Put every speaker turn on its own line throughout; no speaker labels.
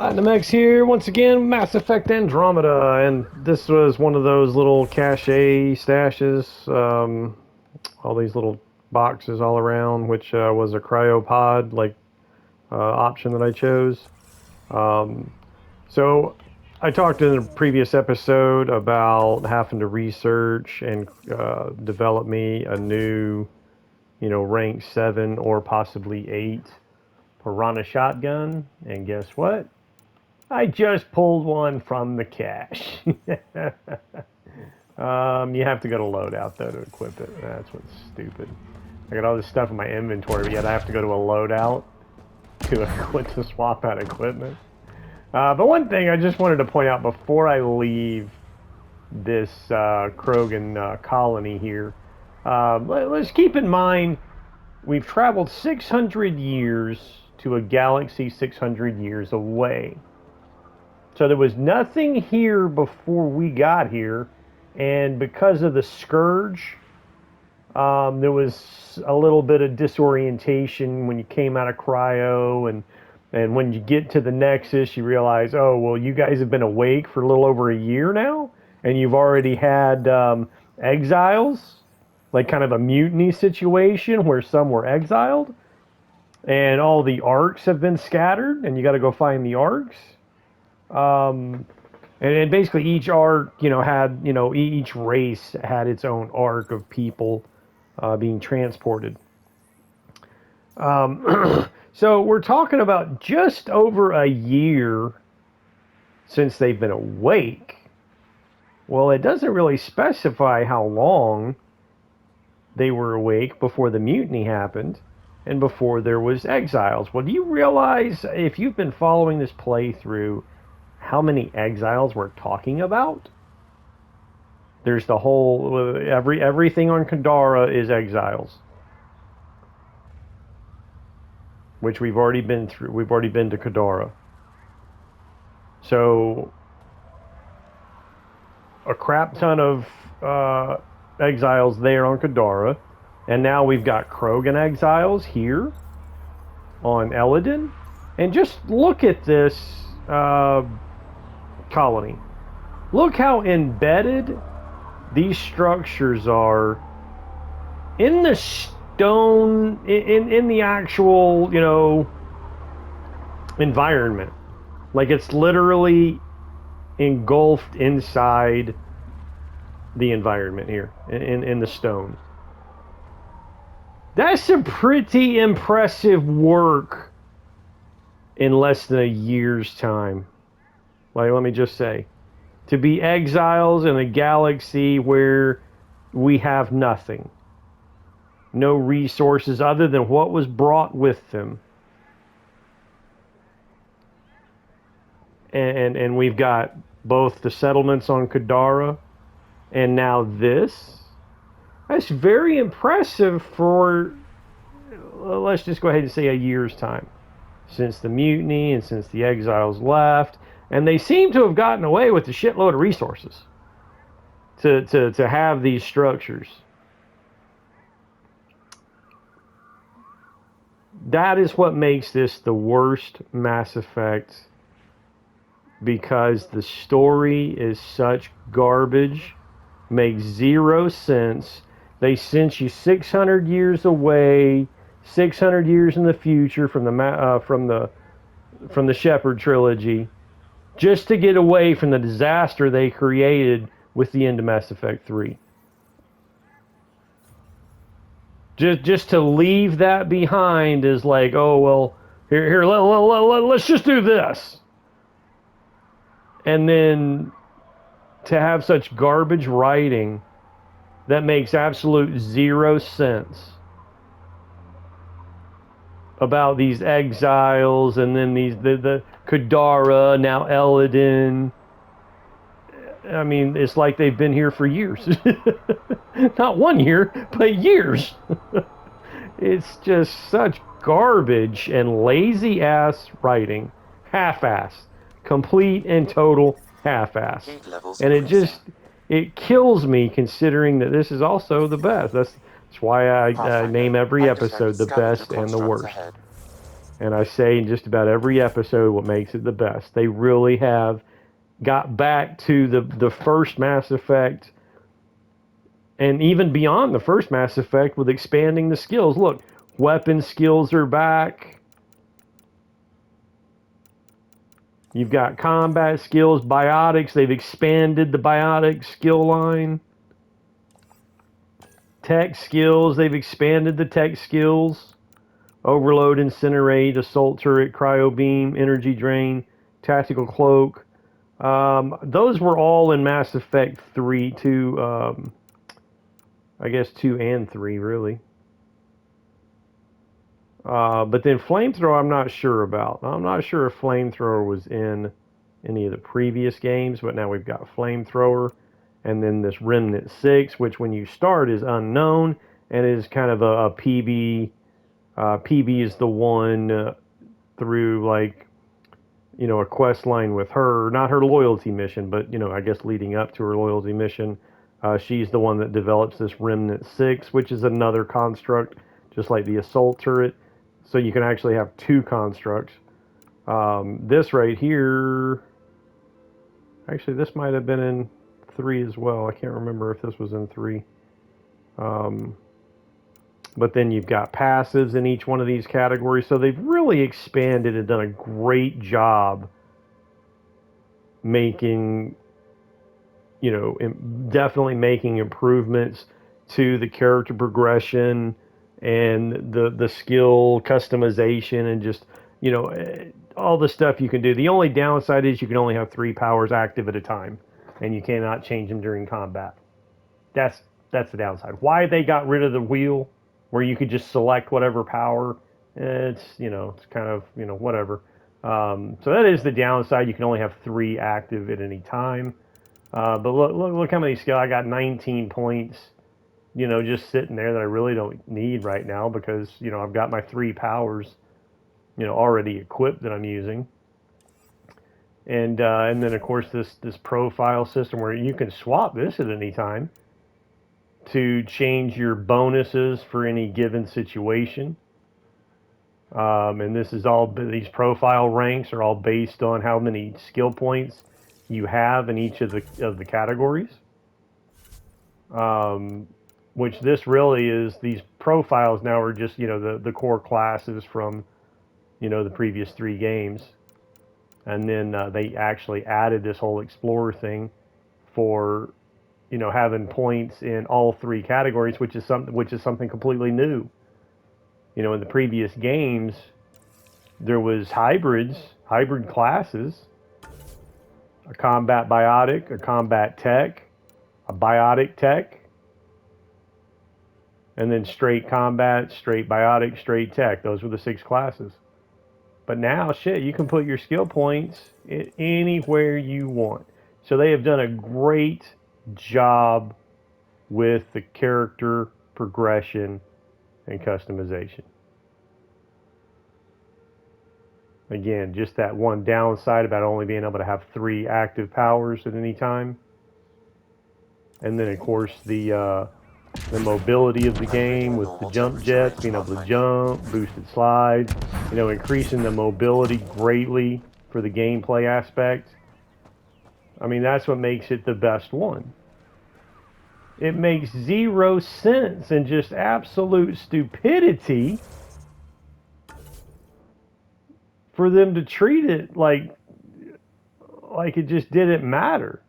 Dynamax here once again, Mass Effect Andromeda, and this was one of those little cache stashes, all these little boxes all around, which was a cryopod like option that I chose. Um, so I talked in a previous episode about having to research and develop me a new, rank 7 or possibly 8 Piranha shotgun, and guess what? I just pulled one from the cache. You have to go to loadout though to equip it. That's what's stupid. I got all this stuff in my inventory, but yet I have to go to a loadout to equip to swap out equipment. But one thing I just wanted to point out before I leave this Krogan colony here, let's keep in mind we've traveled 600 years to a galaxy 600 years away. So there was nothing here before we got here, and because of the scourge, there was a little bit of disorientation when you came out of cryo, and when you get to the Nexus, you realize, oh well, you guys have been awake for a little over a year now, and you've already had exiles, like kind of a mutiny situation where some were exiled, and all the arcs have been scattered, and you got to go find the arcs. And basically each arc, had, each race had its own arc of people being transported. So we're talking about just over a year since they've been awake. Well, it doesn't really specify how long they were awake before the mutiny happened and before there was exiles. Well, do you realize, if you've been following this playthrough, how many exiles we're talking about? There's the whole everything on Kadara is exiles, which we've already been through. We've already been to Kadara. So a crap ton of exiles there on Kadara, and now we've got Krogan exiles here on Eladin. And just look at this colony. Look how embedded these structures are in the stone, in the actual, environment. Like it's literally engulfed inside the environment here, in the stone. That's some pretty impressive work in less than a year's time. Like, let me just say, to be exiles in a galaxy where we have nothing, no resources other than what was brought with them, and we've got both the settlements on Kadara and now this. That's very impressive for, let's just go ahead and say, a year's time since the mutiny and since the exiles left. And they seem to have gotten away with a shitload of resources to have these structures. That is what makes this the worst Mass Effect, because the story is such garbage, makes zero sense. They sent you 600 years away, 600 years in the future from the Shepard trilogy, just to get away from the disaster they created with the end of Mass Effect 3. Just to leave that behind is like, oh, well, here let's just do this. And then to have such garbage writing that makes absolute zero sense about these exiles, and then the Kadara, now Eladin. I mean, it's like they've been here for years. Not 1 year, but years. It's just such garbage and lazy ass writing. Half-assed. Complete and total half-assed. And it kills me, considering that this is also the best. That's why I name every episode the best and the worst. And I say in just about every episode what makes it the best. They really have got back to the first Mass Effect, and even beyond the first Mass Effect with expanding the skills. Look, weapon skills are back. You've got combat skills, biotics. They've expanded the biotic skill line. Tech skills. They've expanded the tech skills. Overload, incinerate, assault turret, cryo beam, energy drain, tactical cloak. Those were all in Mass Effect 3, 2, I guess 2 and 3, really. But then Flamethrower, I'm not sure about. I'm not sure if Flamethrower was in any of the previous games, but now we've got Flamethrower. And then this Remnant 6, which when you start is unknown and is kind of a PB. PB is the one through, like, you know, a quest line with her, not her loyalty mission, but, you know, I guess leading up to her loyalty mission. She's the one that develops this Remnant 6, which is another construct, just like the assault turret. So you can actually have two constructs. This right here, actually, this might have been in 3 as well. I can't remember if this was in 3. But then you've got passives in each one of these categories. So they've really expanded and done a great job making, you know, definitely making improvements to the character progression and the skill customization and just, you know, all the stuff you can do. The only downside is you can only have 3 powers active at a time, and you cannot change them during combat. That's the downside. Why they got rid of the wheel where you could just select whatever power, it's, you know, it's kind of, you know, whatever. So that is the downside. You can only have 3 active at any time. But look how many skill. I got 19 points, you know, just sitting there that I really don't need right now because, you know, I've got my 3 powers, you know, already equipped that I'm using. And then of course this profile system where you can swap this at any time to change your bonuses for any given situation. And this is all, these profile ranks are all based on how many skill points you have in each of the categories. Which this really is, these profiles now are just, you know, the core classes from, you know, the previous 3 games. And then they actually added this whole explorer thing for, you know, having points in all 3 categories, which is something completely new. You know, in the previous games, there was hybrid classes, a combat biotic, a combat tech, a biotic tech, and then straight combat, straight biotic, straight tech. Those were the 6 classes. But now, shit, you can put your skill points anywhere you want. So they have done a great job with the character progression and customization. Again, just that one downside about only being able to have 3 active powers at any time. And then, of course, the mobility of the game with the jump jets, being able to jump, boosted slide, you know, increasing the mobility greatly for the gameplay aspect. I mean, that's what makes it the best one. It makes 0 sense and just absolute stupidity for them to treat it like it just didn't matter.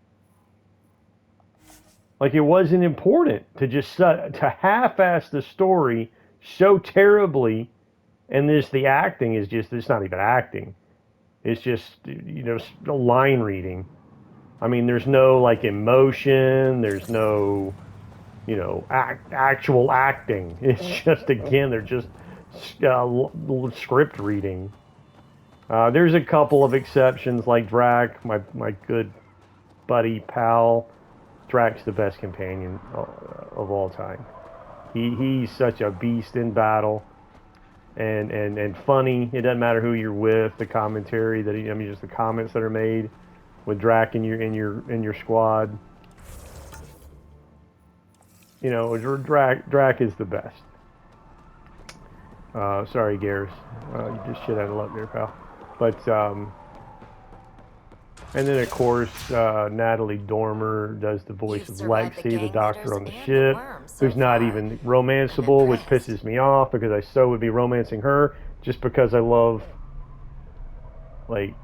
Like it wasn't important to just to half-ass the story so terribly, and the acting is just, it's not even acting. It's just, you know, line reading. I mean, there's no like emotion. There's no, you know, actual acting. It's just, again, they're just script reading. There's a couple of exceptions, like Drac, my good buddy pal. Drac's the best companion of all time. He's such a beast in battle, and funny. It doesn't matter who you're with. The commentary that I mean, just the comments that are made with Drac in your squad. You know, Drac is the best. Sorry, Garrus. You just shit out of luck there, pal. But, and then, of course, Natalie Dormer does the voice of Lexi, the doctor on the ship, who's not even romanceable, which pisses me off because I so would be romancing her just because I love, like,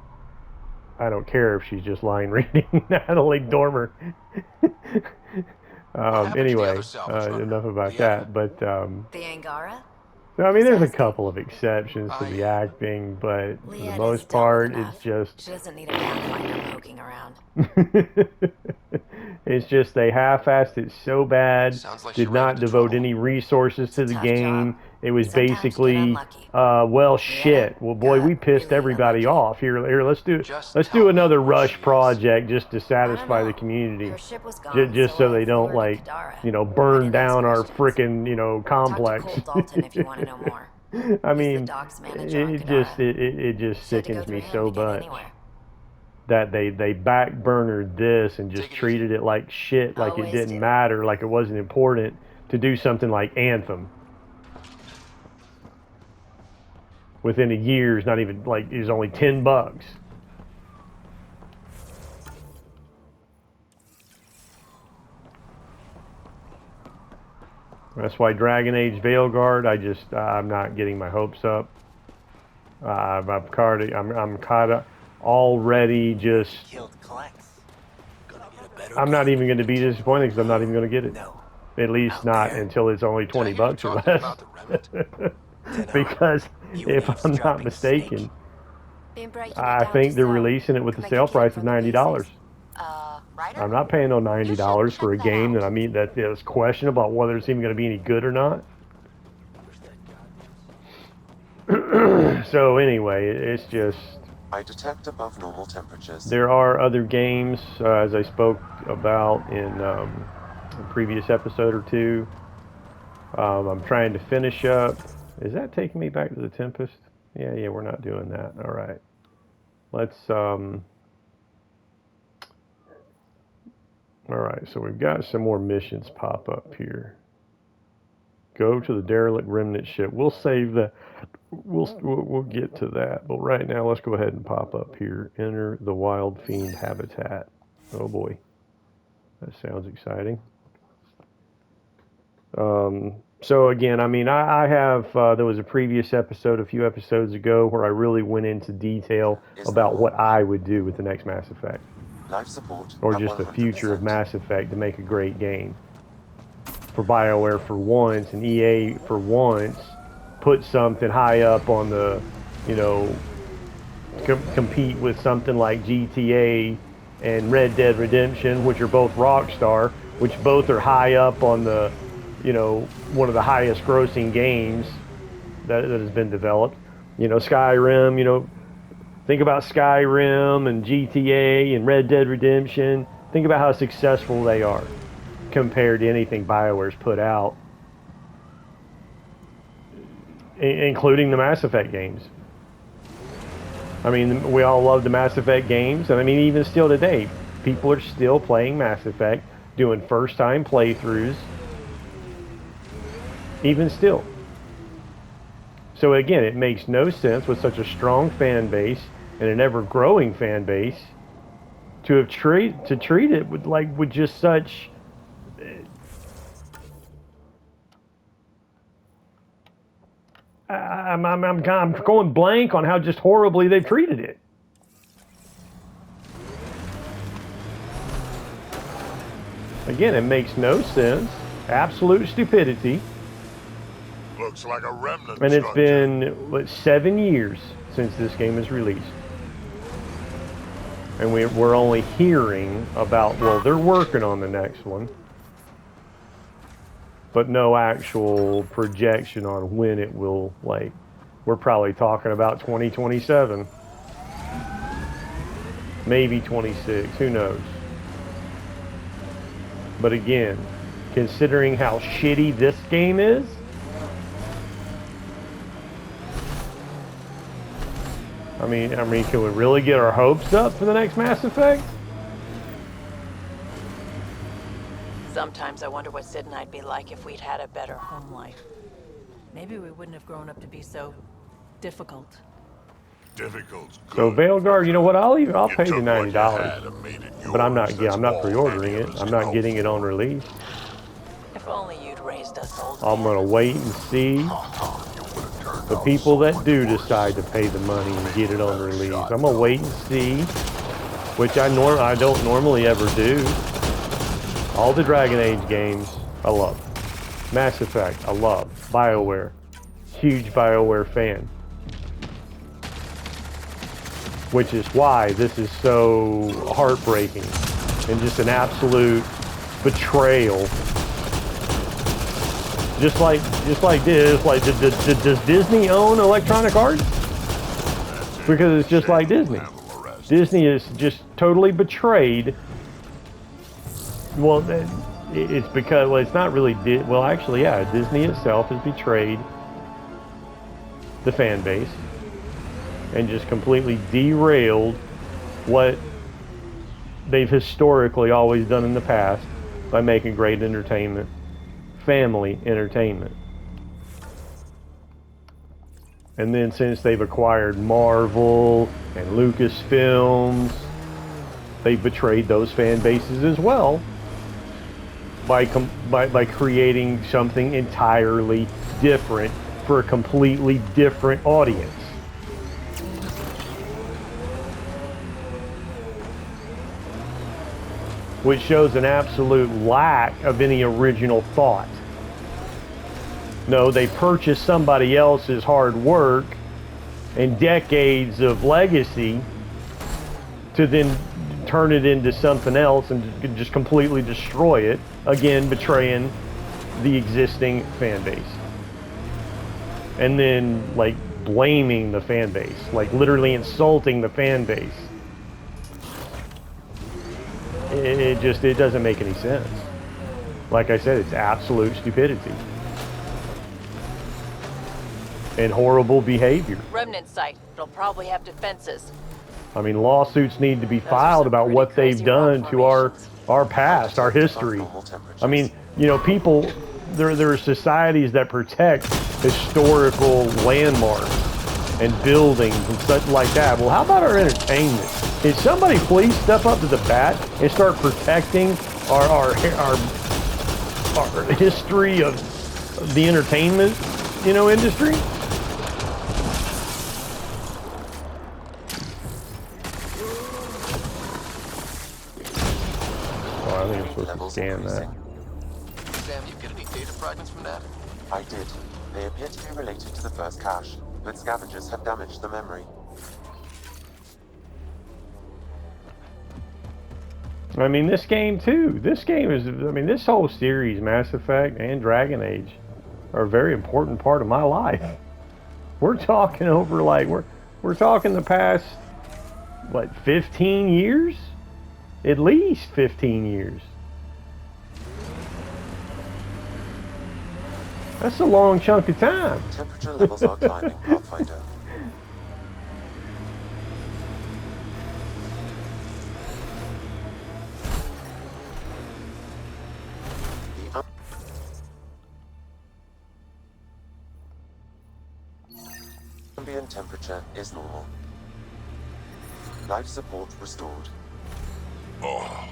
I don't care if she's just line reading Natalie Dormer. Anyway, enough about that. But,
The Angara?
so, I mean, there's a couple of exceptions to the acting, but for the most part, it's just...
She doesn't need a pathfinder poking around.
It's just they half-assed it so bad, did not devote any resources to the game. It was basically, well, shit. Well, boy, we pissed everybody off. Here, let's do another Rush project just to satisfy the community, just so they don't, like, you know, burn down our frickin', complex. I mean, it just sickens me so much that they backburnered this and just treated it like shit, like it didn't matter, like it wasn't important to do something like Anthem. Within a year, not even, like, it was only $10. That's why Dragon Age Veilguard, I'm not getting my hopes up. I'm caught up already. Just I'm not even going to be disappointed because I'm not even going to get it. At least not until it's only $20 or less. Because if I'm not mistaken, I think they're releasing it with the sale price of $90. I'm not paying no $90 for a game that is questionable about whether it's even going to be any good or not. So anyway, it's just...
I detect above normal temperatures.
There are other games, as I spoke about in a previous episode or two. I'm trying to finish up. Is that taking me back to the Tempest? Yeah, we're not doing that. All right. Let's... All right, so we've got some more missions pop up here. Go to the derelict remnant ship. We'll save that. We'll get to that. But right now, let's go ahead and pop up here. Enter the Wild Fiend habitat. Oh boy, that sounds exciting. So again, I mean, I have. There was a previous episode, a few episodes ago, where I really went into detail about what I would do with the next Mass Effect.
Life support
or just the future of Mass Effect to make a great game. For BioWare for once, and EA for once, put something high up on the, compete with something like GTA and Red Dead Redemption, which are both Rockstar, which both are high up on the, one of the highest grossing games that has been developed. Skyrim, think about Skyrim and GTA and Red Dead Redemption. Think about how successful they are compared to anything BioWare's put out, including the Mass Effect games. I mean, we all love the Mass Effect games, and I mean, even still today, people are still playing Mass Effect, doing first-time playthroughs, even still. So again, it makes no sense with such a strong fan base and an ever-growing fan base to treat it with just such. I'm going blank on how just horribly they've treated it. Again, it makes no sense. Absolute stupidity.
Looks like a remnant.
And it's been 7 years since this game is released. And we're only hearing about, well, they're working on the next one, but no actual projection on when it will, we're probably talking about 2027, maybe 26, who knows. But again, considering how shitty this game is, I mean, can we really get our hopes up for the next Mass Effect?
Sometimes I wonder what Sid and I'd be like if we'd had a better home life. Maybe we wouldn't have grown up to be so difficult.
Difficult's good.
So Veilguard, you know what? I'll
You
pay the
took what you
$90,
had and made it
but I'm
yours. That's
I'm not
all
pre-ordering
any of
it.
us
I'm
can
not
hope
getting it on
for.
release.
If only you'd raised us, old
I'm
man.
gonna wait and see
You would've turned
the
out
people
so
that
much
do
worse.
decide to pay the money and get it on
Better
release.
shot,
I'm gonna
though.
wait and see, which I don't normally ever do. All the Dragon Age games, I love. Mass Effect, I love. BioWare, huge BioWare fan. Which is why this is so heartbreaking and just an absolute betrayal. Just like this, like does Disney own Electronic Arts? Because it's just like Disney. Disney is just totally betrayed. Well, it's because, well, it's not really, well, actually, yeah, Disney itself has betrayed the fan base and just completely derailed what they've historically always done in the past by making great entertainment, family entertainment. And then since they've acquired Marvel and Lucasfilms, they've betrayed those fan bases as well by creating something entirely different for a completely different audience. Which shows an absolute lack of any original thought. No, they purchased somebody else's hard work and decades of legacy to then turn it into something else and just completely destroy it, again betraying the existing fan base. And then like blaming the fan base, like literally insulting the fan base. It doesn't make any sense. Like I said, it's absolute stupidity and horrible behavior.
Remnant site. It'll probably have defenses.
I mean, lawsuits need to be filed about what they've done to our past, our history. I mean, you know, people, there are societies that protect historical landmarks and buildings and such like that. Well, how about our entertainment? Can somebody please step up to the bat and start protecting our history of the entertainment, you know, industry? Oh, I think I'm supposed to scan that.
Sam, you get any data fragments from that?
I did. They appear to be related to the first cache, but scavengers have damaged the memory.
I mean, this game too. This game is, I mean, this whole series, Mass Effect and Dragon Age, are a very important part of my life. We're talking over like, we're talking the past, what, 15 years? At least 15 years. That's a long chunk of time.
Temperature levels are climbing, Pathfinder. The ambient temperature is normal. Life support restored.
Oh,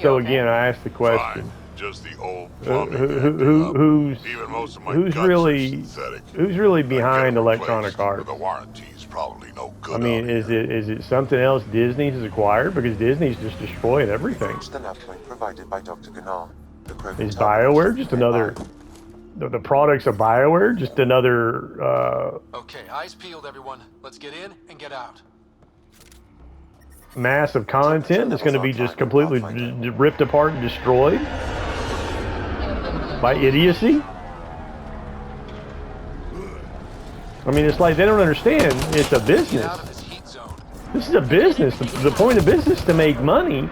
So again, I asked the question.
fine. Just the old plumbing. Even most of my
who's
guts
really
are synthetic.
who's really
I get
behind
it
Electronic
replaced,
Arts?
but the warranty's probably no good.
I mean,
out
is
here.
it something else Disney has acquired? Because Disney's just destroying everything.
Reached the nav point provided by Dr. Gunnar. The crew
Is
can tell
BioWare
us
just
nearby.
another? The products of BioWare just another?
Okay, eyes peeled, everyone. Let's get in and get out.
Mass of content that's going to be just completely ripped apart and destroyed by idiocy. I mean, it's like they don't understand. It's a
Get
business.
out of this heat zone.
This is a business. The point of business is to make money,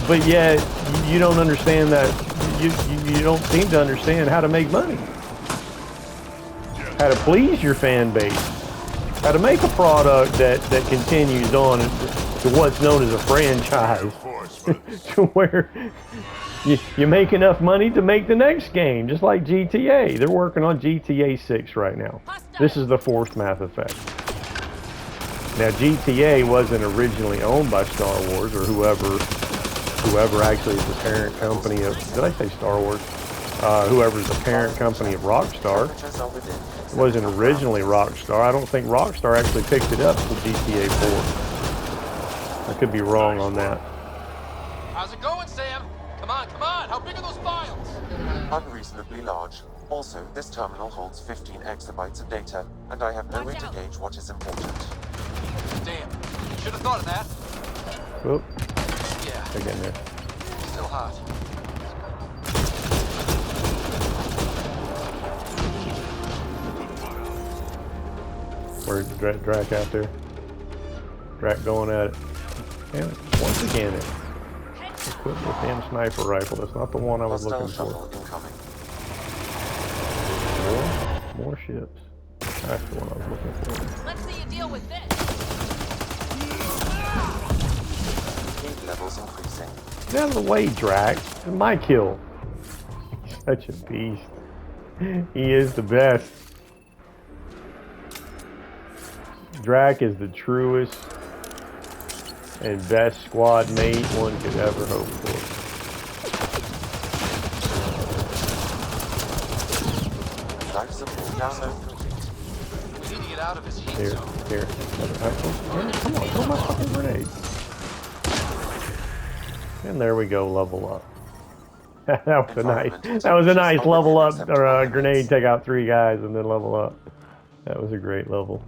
but yet you don't understand that. You don't seem to understand how to make money, how to please your fan base, how to make a product that continues on to what's known as a franchise,
Of course, but
to where you make enough money to make the next game, just like GTA. They're working on GTA 6 right now. This is the fourth Mass Effect. Now, GTA wasn't originally owned by Star Wars or whoever actually is the parent company of, did I say Star Wars? Whoever's the parent company of Rockstar. It wasn't originally Rockstar. I don't think Rockstar actually picked it up for GTA 4. I could be wrong on that.
How's it going, Sam? Come on, come on! How big are those files?
Unreasonably large. Also, this terminal holds 15 exabytes of data, and I have no way to gauge what is important.
Damn. Should have thought of that.
Whoop.
Yeah.
They're getting there.
Still hot.
Where's Drac out there? Drac going at it. Damn it. Once again, equipped with damn sniper rifle. That's not the one I was looking for.
Incoming.
More ships. That's the one I was looking for.
Let's see you deal with this.
Heat levels increasing.
Get out of the way, Drac. It's my kill. He's such a beast. He is the best. Drac is the truest and best squad mate one could ever hope for.
Life support download complete.
We need to get out of his heat
Here,
zone.
here. Come on, throw my fucking grenade. And there we go, level up. That was a nice level up, or grenade, take out 3 guys and then level up. That was a great level.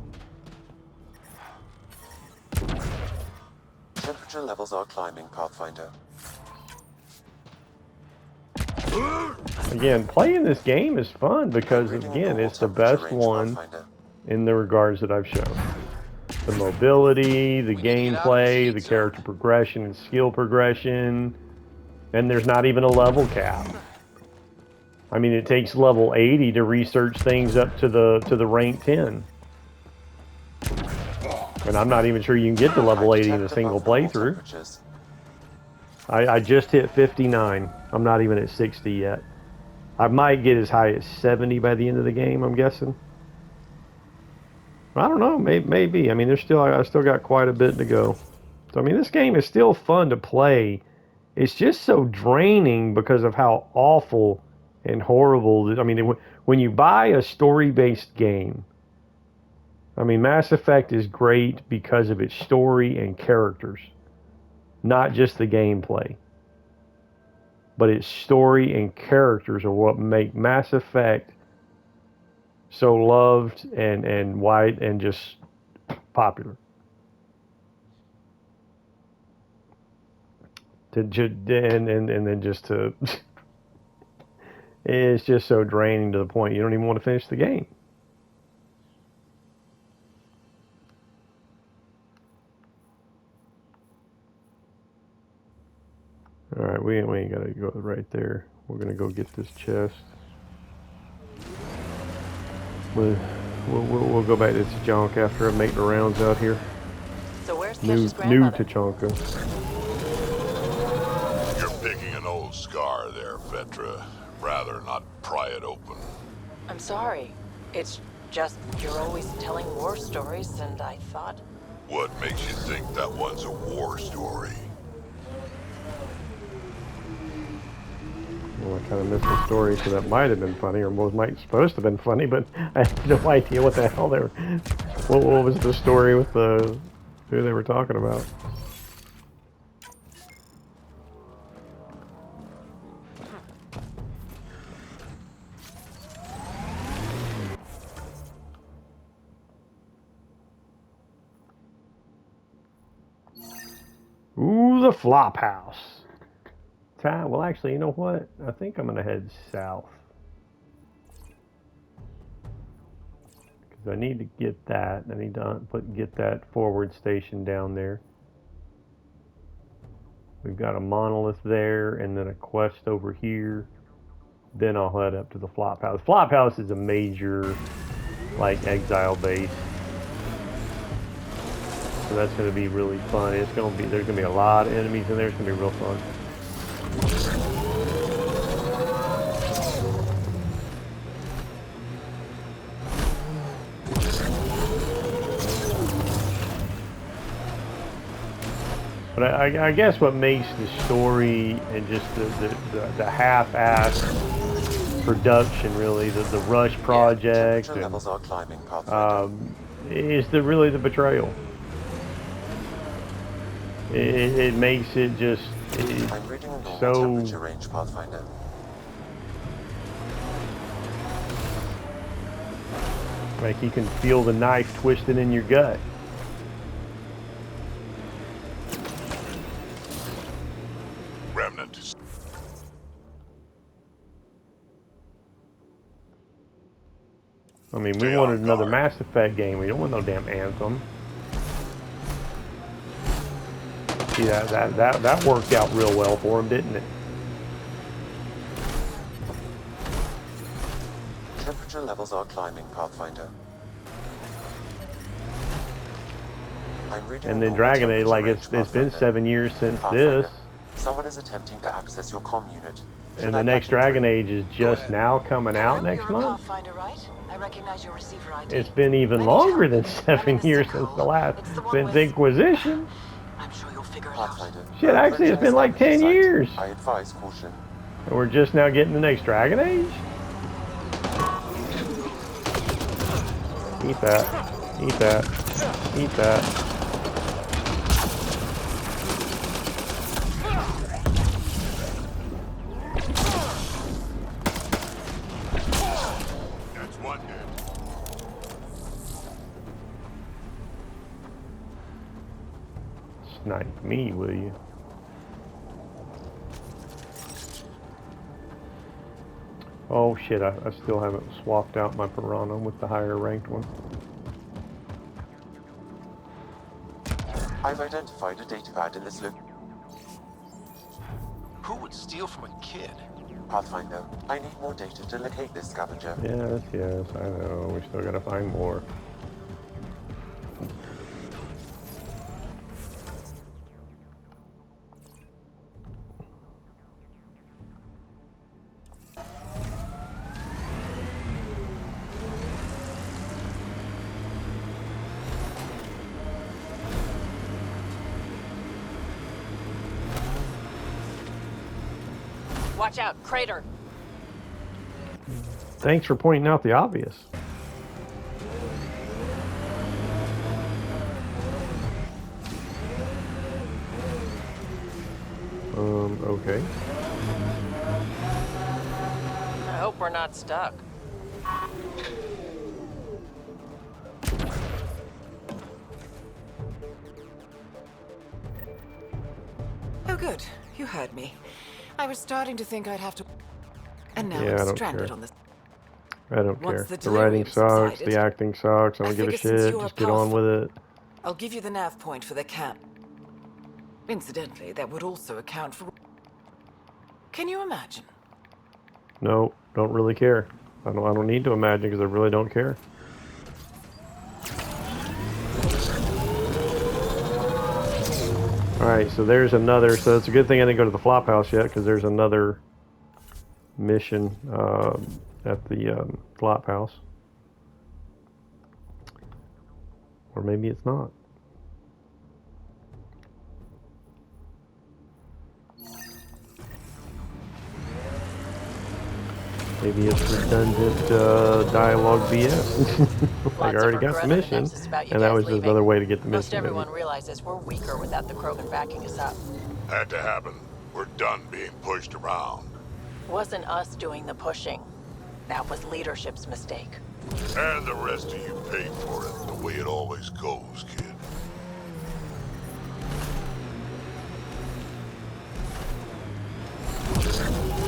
Temperature levels are climbing, Pathfinder.
Again, playing this game is fun because, again, it's the best one in the regards that I've shown. The mobility, the gameplay, the character progression and skill progression, and there's not even a level cap. I mean, it takes level 80 to research things up to the rank 10. And I'm not even sure you can get to level 80 in a single playthrough. I just hit 59. I'm not even at 60 yet. I might get as high as 70 by the end of the game, I'm guessing. I don't know, maybe. I mean, I still got quite a bit to go. So, I mean, this game is still fun to play. It's just so draining because of how awful and horrible. I mean, when you buy a story-based game, I mean, Mass Effect is great because of its story and characters, not just the gameplay. But its story and characters are what make Mass Effect so loved and wide and just popular. And then just to, it's just so draining to the point you don't even want to finish the game. All right, we ain't got to go right there. We're gonna go get this chest. We'll go back to this junk after I make the rounds out here.
So where's
New
Kesh's grandmother?
Tachanka.
You're picking an old scar there, Vetra. Rather not pry it open.
I'm sorry. It's just you're always telling war stories, and I thought...
What makes you think that one's a war story?
Well, I kind of missed the story, so that might have been funny, or might supposed to have been funny, but I have no idea what the hell they were. What was the story with who they were talking about? Ooh, the flop house. Well, actually, you know what? I think I'm going to head south. Because I need to get that. I need to get that forward station down there. We've got a monolith there, and then a quest over here. Then I'll head up to the flop house. Flop house is a major, like, exile base. So that's going to be really fun. There's going to be a lot of enemies in there. It's going to be real fun. But I guess what makes the story and just the half-assed production, really, the Rush project,
Temperature
and
levels are climbing, Pathfinder.
is really the betrayal. It makes it just
I'm reading a normal
so.
temperature range, Pathfinder.
Like you can feel the knife twisting in your gut.
Remnant is
I mean, we
Stay
wanted
on
another
guard.
Mass Effect game. We don't want no damn Anthem. See, that worked out real well for him, didn't it?
Temperature levels are climbing, Pathfinder. I'm reading
And
a
then
normal
Dragon Age,
temperature
like
range,
it's been
Pathfinder.
7 years since
Pathfinder,
this,
someone is attempting to access your comm unit. Should
and
I
the next
pack
Dragon
entry?
Age is just now coming out
Hello,
next
you're a
month.
Pathfinder, right? I recognize your receiver ID.
It's been even
Ready to
longer
help
than
you? I'm in
7
the
years since
sinkhole.
the last,
It's the one
since
with...
Inquisition.
I'm sure you'll figure it out.
Pathfinder,
Shit,
we're
actually, it's
approaching a
been like
scavenger
10
site.
years.
I advise caution.
And we're just now getting the next Dragon Age? Eat that. Eat that. Eat that.
That's one dead.
Snipe me, will you? Oh shit, I still haven't swapped out my Piranha with the higher ranked one.
I've identified a datapad in this loop.
Who would steal from a kid?
Pathfinder, I need more data to locate this scavenger.
Yes, I know. We still gotta find more.
Watch out, crater.
Thanks for pointing out the obvious. Okay.
I hope we're not stuck. Oh, good. You heard me. I was starting to think I'd have to... And now
Yeah, I
I'm
don't
stranded
care.
on this...
I don't
Once
care.
the
The writing
delirium
sucks,
subsided,
the acting sucks, I
I
don't give a
figure since
shit,
you're a
just get on with it.
I'll give you the nav point for the camp. Incidentally, that would also account for... Can you imagine?
No, don't really care. I don't need to imagine because I really don't care. Alright, so there's another, so it's a good thing I didn't go to the flop house yet because there's another mission at the flop house. Or maybe it's not. Maybe it's redundant dialogue BS. Like I already got the mission, and that was just another way to get the mission.
Most everyone realizes we're weaker without the Krogan backing us up.
Had to happen. We're done being pushed around.
Wasn't us doing the pushing. That was leadership's mistake.
And the rest of you paid for it, the way it always goes, kid.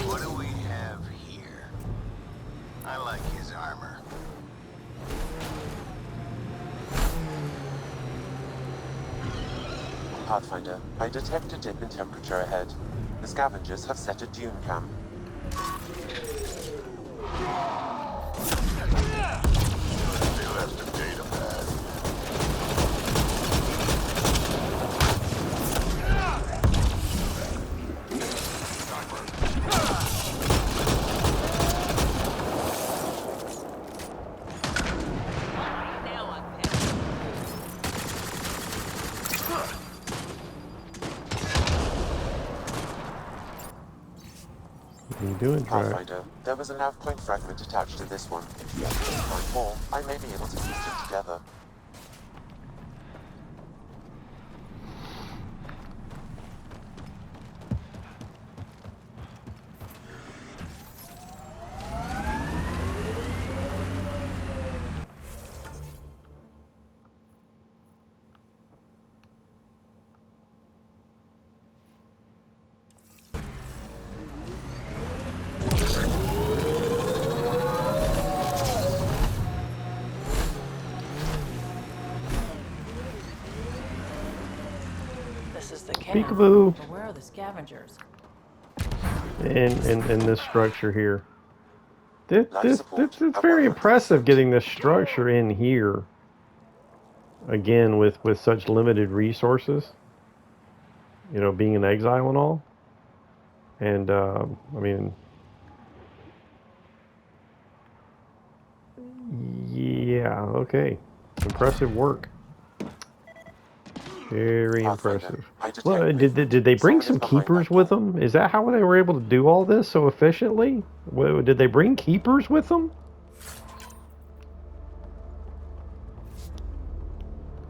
What do we have here? I like his armor.
Pathfinder, I detect a dip in temperature ahead. The scavengers have set a dune camp.
They left a data pad.
What are you doing, Drax?
Pathfinder, there was a nav point fragment attached to this one. If you find more, I may be able to piece them together.
This is the camp.
Peekaboo.
But where are the scavengers?
In this structure here.
Life support,
It's very
however,
impressive getting this structure in here. Again, with such limited resources. You know, being in exile and all. And, I mean... Yeah, okay. Impressive work. Very
Pathfinder,
impressive.
I detect
Well,
movement.
did they bring
Someone is
some
behind
keepers
that
with
door.
them? Is that how they were able to do all this so efficiently? Well, did they bring keepers with them?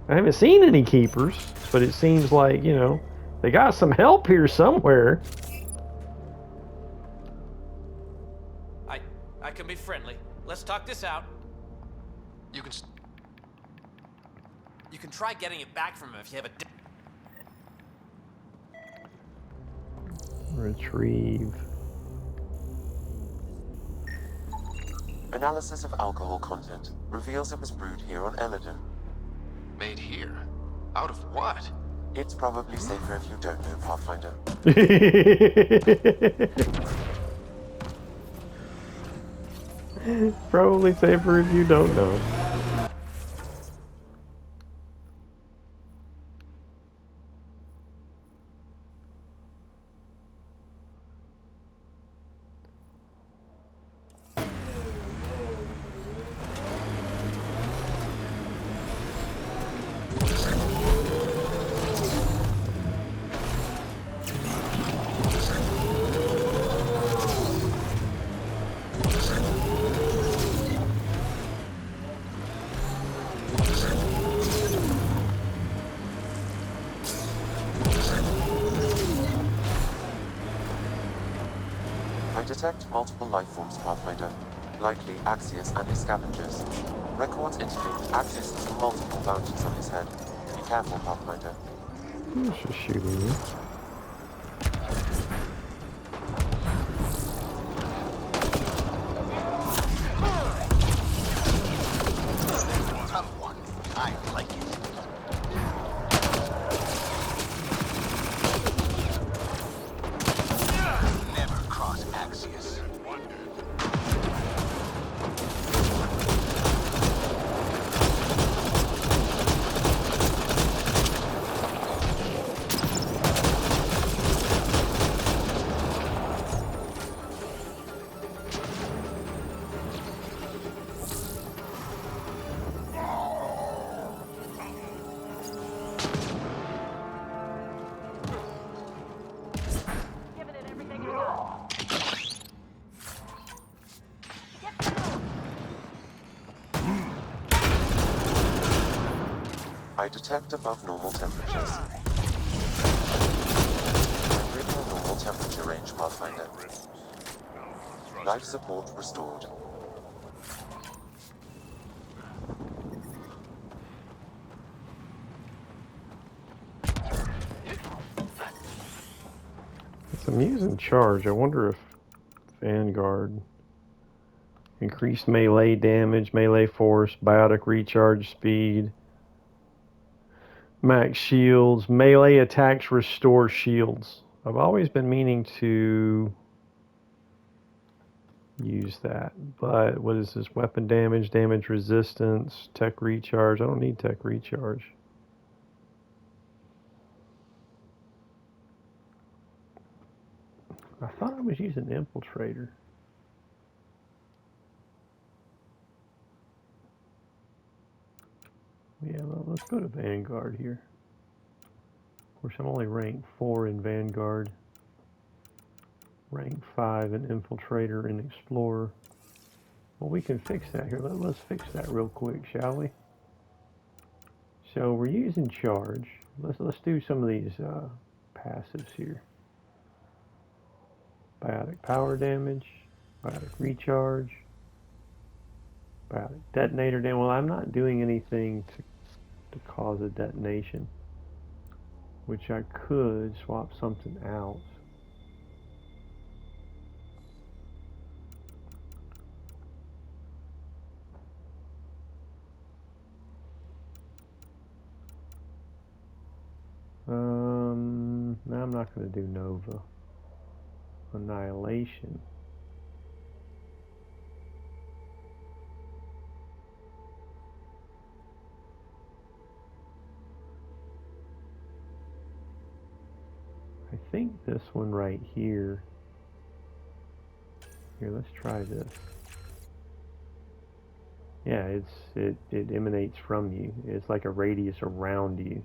I haven't seen any keepers, but it seems like, you know, they got some help here somewhere.
I can be friendly. Let's talk this out. You can try getting it back from him if you have a...
Retrieve.
Analysis of alcohol content reveals it was brewed here on Eladon.
Made here? Out of what?
It's probably safer if you don't know, Pathfinder.
Probably safer if you don't know.
I detect multiple life forms, Pathfinder. Likely Axius and his scavengers. Records indicate Axius has multiple bounties on his head. Be careful, Pathfinder.
He's just shooting you.
Someone. I like it. Never cross Axius.
I detect above normal temperatures. I'm within a normal temperature range, Pathfinder. Life support restored.
It's a amusing charge. I wonder if Vanguard increased melee damage, melee force, biotic recharge speed, max shields, melee attacks restore shields. I've always been meaning to use that, but what is this? Weapon damage, damage resistance, tech recharge. I don't need tech recharge. I thought I was using infiltrator. Yeah, well, let's go to Vanguard here. Of course, I'm only ranked 4 in Vanguard. Rank 5 and Infiltrator and Explorer. Well, we can fix that here. Let's fix that real quick, shall we? So we're using charge. Let's do some of these passives here. Biotic power damage, biotic recharge, biotic detonator damage. Well, I'm not doing anything to cause a detonation, which I could swap something out. No, I'm not going to do Nova. Annihilation. I think this one right here. Here, let's try this. Yeah, it emanates from you. It's like a radius around you.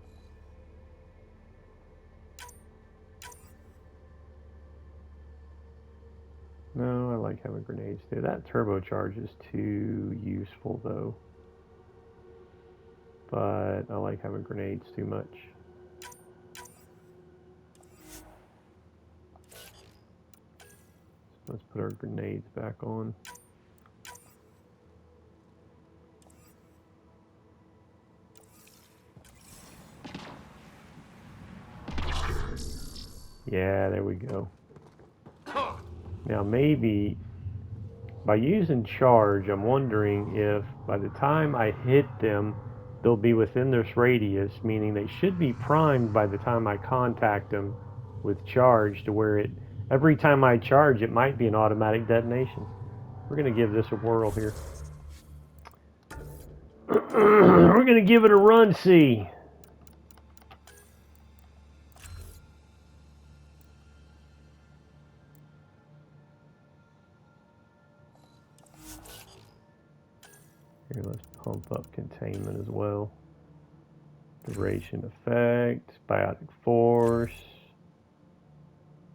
No, I like having grenades there. That turbocharge is too useful though. But I like having grenades too much. So let's put our grenades back on. Yeah, there we go. Now maybe by using charge, I'm wondering if by the time I hit them, they'll be within this radius, meaning they should be primed by the time I contact them with charge, to where every time I charge, it might be an automatic detonation. We're going to give this a whirl here. We're going to give it a run-see. Here, let's pump up containment as well. Duration effect, biotic force,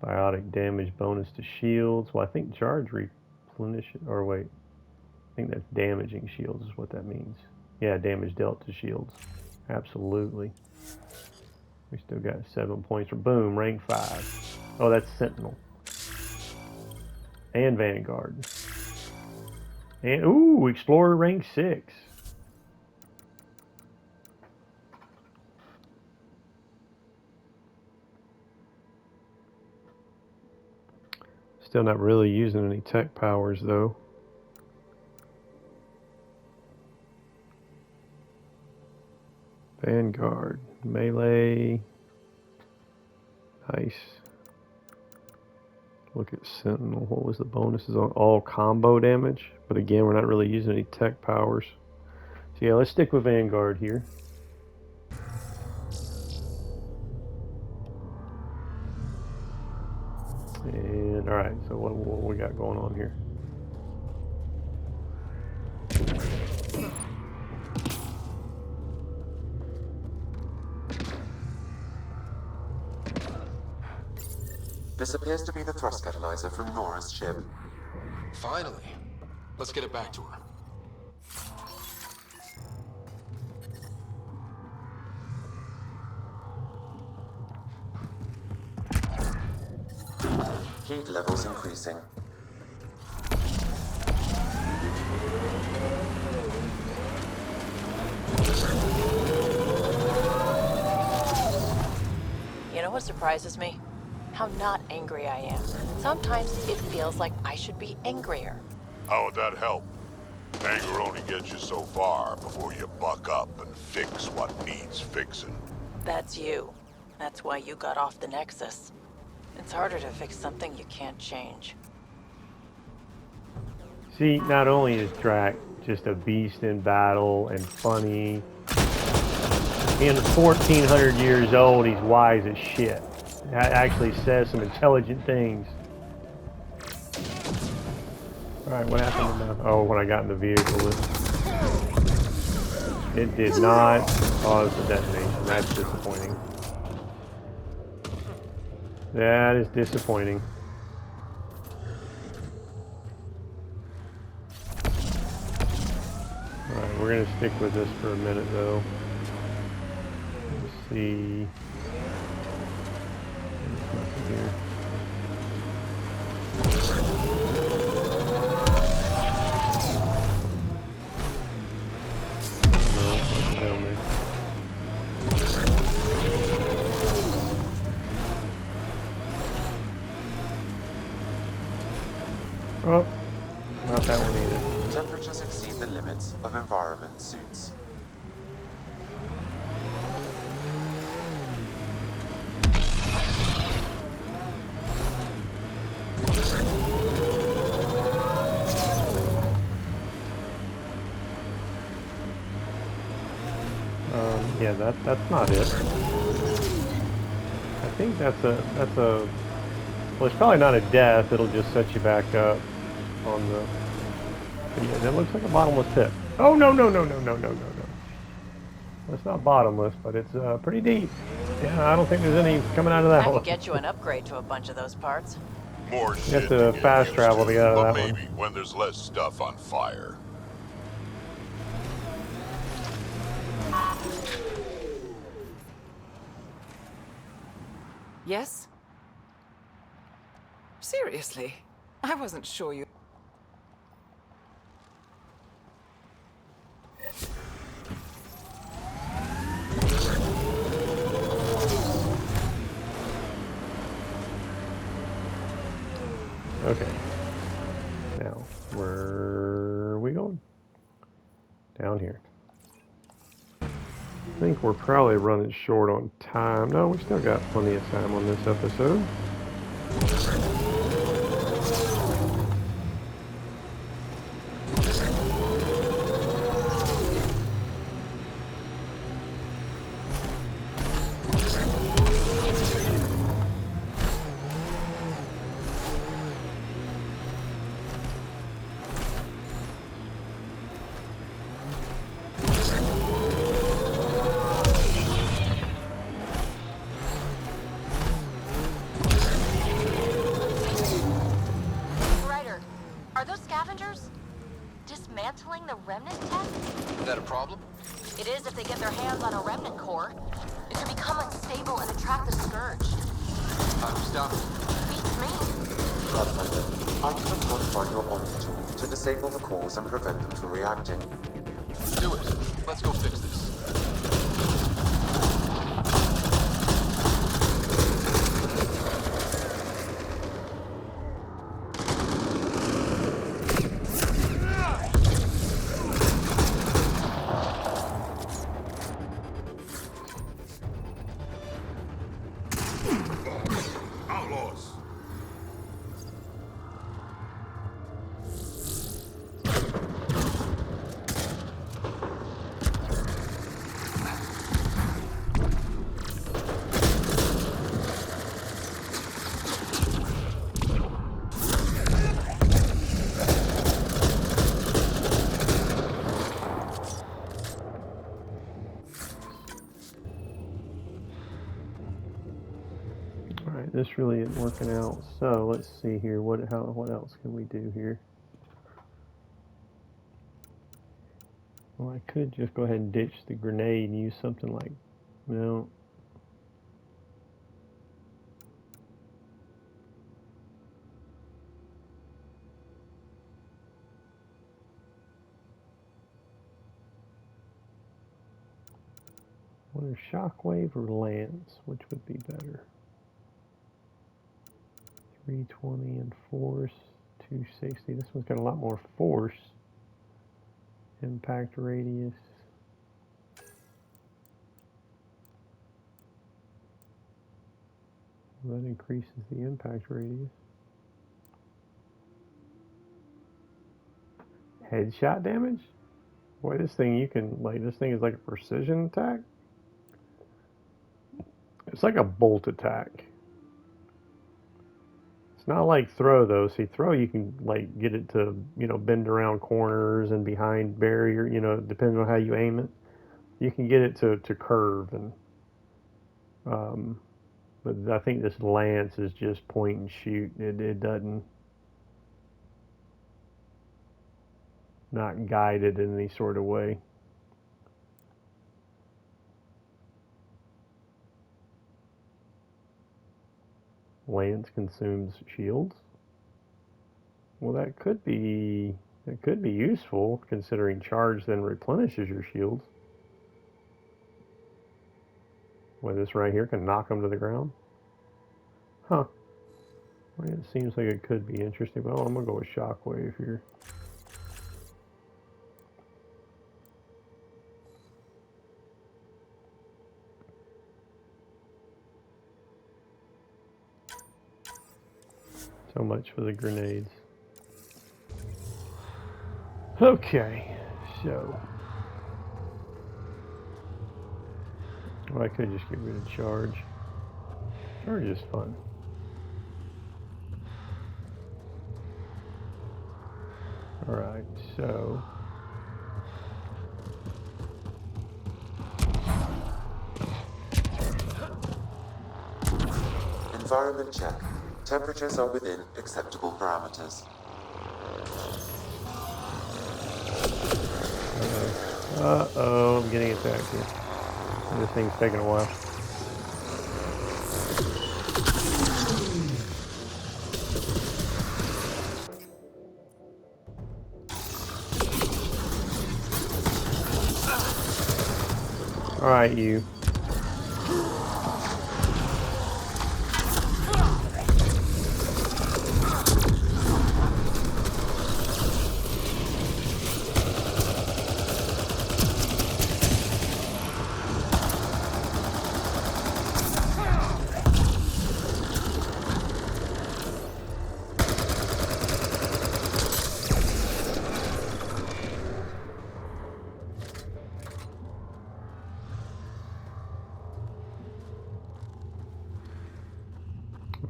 biotic damage bonus to shields. Well, I think charge replenish, or wait, I think that's damaging shields is what that means. Yeah, damage dealt to shields. Absolutely. We still got 7 points for boom, rank 5. Oh, that's Sentinel. And Vanguard. And, ooh, Explorer rank 6. Still not really using any tech powers, though. Vanguard. Melee. Nice. Look at Sentinel. What was the bonuses on all combo damage? But again, we're not really using any tech powers. So yeah, let's stick with Vanguard here. And alright, so what we got going on here?
This appears to be the thrust catalyzer from Nora's ship.
Finally. Let's get it back to her.
Heat levels increasing.
You know what surprises me? How not angry I am. Sometimes it feels like I should be angrier.
How would that help? Anger only gets you so far before you buck up and fix what needs fixing.
That's you. That's why you got off the Nexus. It's harder to fix something you can't change.
See, not only is Drac just a beast in battle and funny, being 1,400 years old, he's wise as shit. Actually says some intelligent things. Alright, what happened to that? Oh, when I got in the vehicle, it did not cause the detonation. That's disappointing. That is disappointing. we're gonna stick with this for a minute though. Let's see. There's nothing here. No, nothing down there. Oh, not that one either.
Temperatures exceed the limits of environment suits.
Yeah, that's not it. I think that's a well, it's probably not a death. It'll just set you back up on the. But yeah, that looks like a bottomless pit. Oh no no no no no no no no! Well, it's not bottomless, but it's pretty deep. Yeah, I don't think there's any coming out of that
I
one.
could get you an upgrade to a bunch of those parts.
More
You
shit
have to
get
fast
used
travel to get out of
but
that one.
maybe when there's less stuff on fire.
Yes? Seriously? I wasn't sure you...
Okay. Now, where are we going? Down here. I think we're probably running short on time. No, we still got plenty of time on this episode.
Ryder, are those scavengers dismantling the remnant tech?
Is that a problem?
It is if they get their hands on a remnant core. It could become unstable and attract the Scourge.
How do we stop it?
Beats me.
Pathfinder, I can modify your Omni tool to disable the cores and prevent them from reacting.
Do it. Let's go fix this.
Outlaws!
Alright, this really isn't working out. So let's see here. What else can we do here? Well, I could just go ahead and ditch the grenade and use something like, no. What are shockwave or lance? Which would be better? 320 and force, 260. This one's got a lot more force. Impact radius. That increases the impact radius. Headshot damage? Boy, this thing this thing is like a precision attack. It's like a bolt attack. It's not like throw though. See, throw you can like get it to, bend around corners and behind barrier, depending on how you aim it. You can get it to curve and but I think this lance is just point and shoot. It doesn't not guide it in any sort of way. Lance consumes shields. Well, that could be useful, considering charge then replenishes your shields. Well, this right here can knock them to the ground. Huh. Well, it seems like it could be interesting, but I'm gonna go with shockwave here. So much for the grenades. Okay, so well, I could just get rid of charge. Charge is fun. Alright, so
Environment check. Temperatures are within acceptable parameters.
uh-oh, I'm getting attacked here. This thing's taking a while. Alright, you.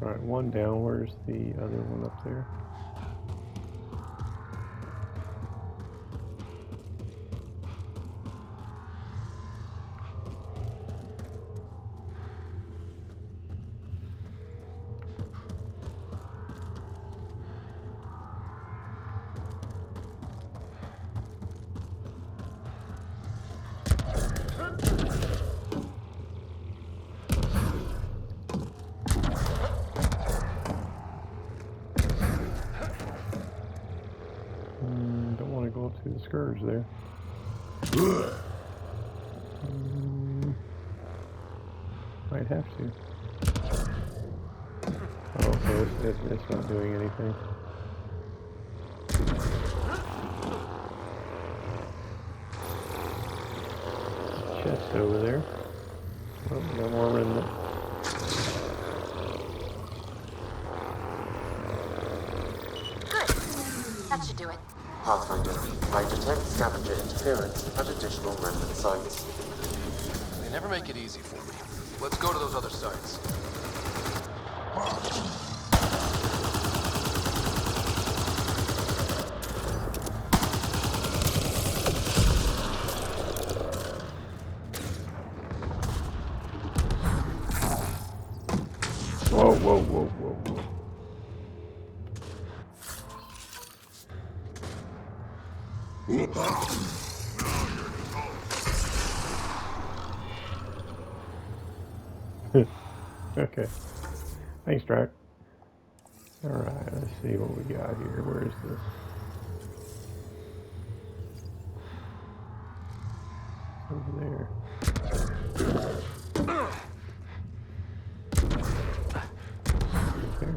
Alright, one down. Where's the other one up there? Don't want to go up through the scourge there. Might have to. Oh, okay, it's not doing anything. Chest over there. Oh, no more remnant.
Good. That should do it.
Pathfinder, I detect scavenger interference at additional remnant sites.
They never make it easy for me. Let's go to those other sites.
Whoa, whoa, whoa, whoa, whoa. Okay. Thanks, Drac. Alright, let's see what we got here. Where is this? Over there. There.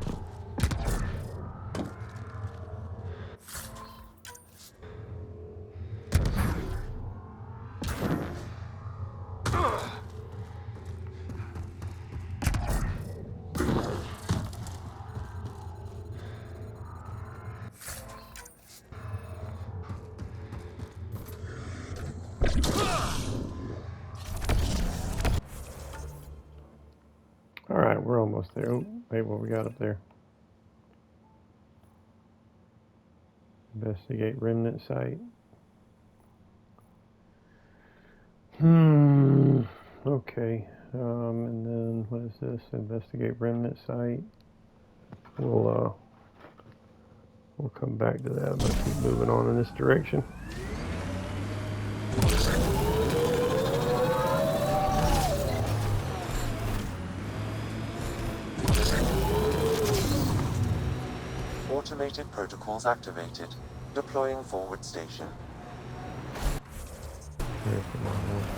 Alright, we're almost there. Oh, wait, what we got up there? Investigate remnant site. Okay. And then what is this? Investigate remnant site. We'll come back to that. Let's keep moving on in this direction.
Automated protocols activated. Deploying forward station.
There's the monolith.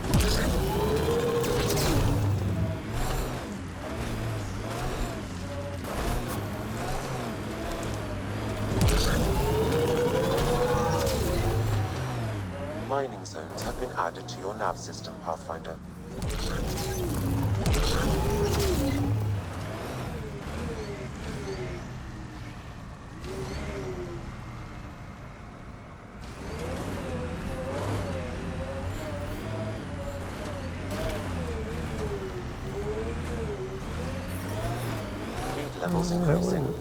Mining zones have been added to your nav system, Pathfinder. Feed levels increasing.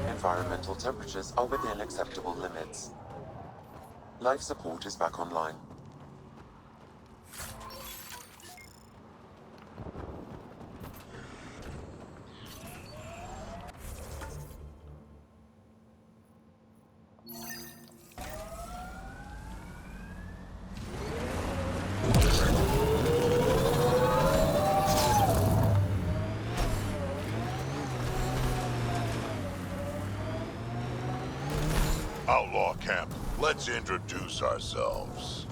Environmental temperatures are within acceptable limits. Life support is back online.
Outlaw camp, let's introduce ourselves.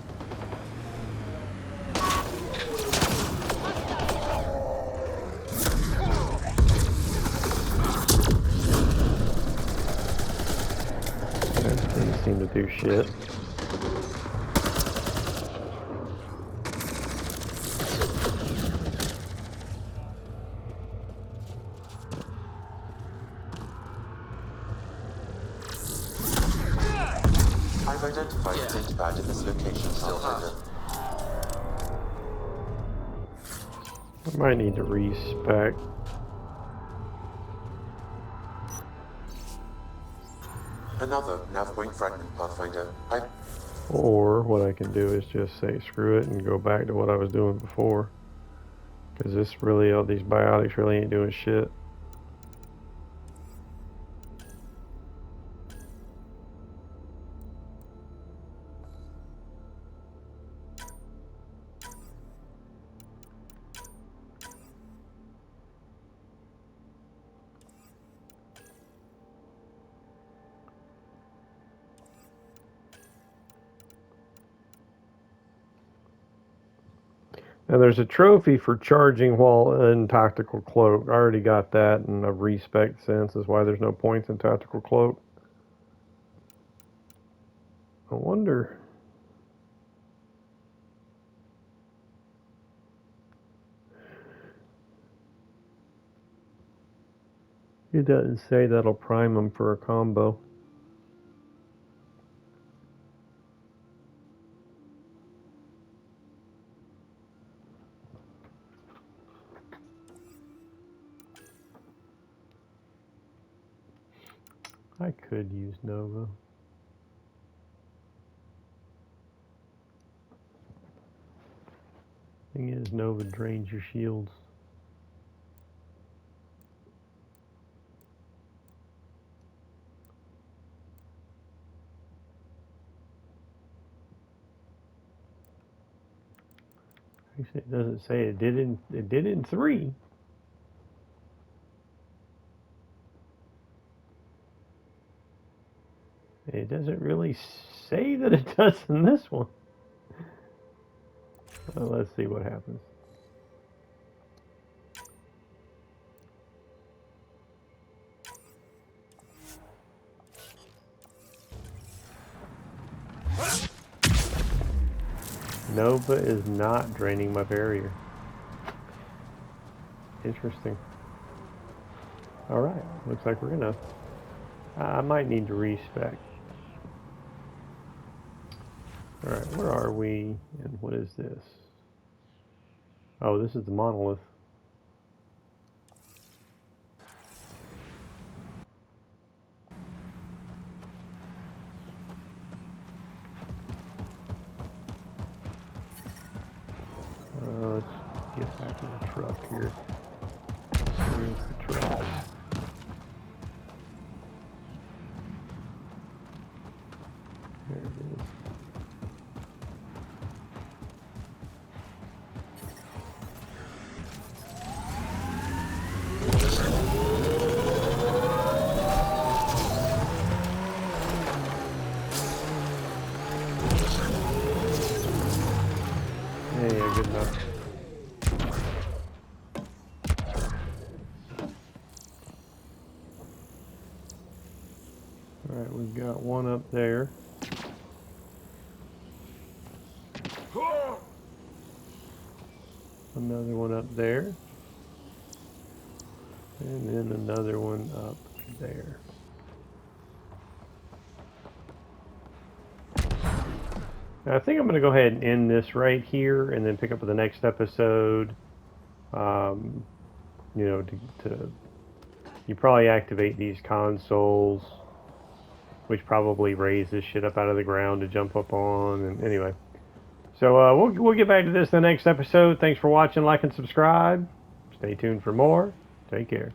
That didn't seem to do shit.
I've identified a data pad in this location, Pathfinder.
I might need to respec.
Another nav point fragment, Pathfinder.
Or what I can do is just say screw it and go back to what I was doing before. Because this really, all these biotics really ain't doing shit. And there's a trophy for charging while in Tactical Cloak. I already got that, and I've respec since. Is why there's no points in Tactical Cloak. I wonder. It doesn't say that'll prime them for a combo. I could use Nova. Thing is, Nova drains your shields. Actually, it doesn't say it did in 3. It doesn't really say that it does in this one. Well, let's see what happens. Nova is not draining my barrier. Interesting. Alright, looks like we're gonna... I might need to respec. Alright, where are we? And what is this? Oh, this is the monolith. Let's get back to the truck here. Here's the truck. There it is. Alright, we've got one up there. Another one up there. And then another one up there. Now, I think I'm going to go ahead and end this right here and then pick up with the next episode. You know, you probably activate these consoles, which probably raise this shit up out of the ground to jump up on. And anyway, so we'll get back to this in the next episode. Thanks for watching, like, and subscribe. Stay tuned for more. Take care.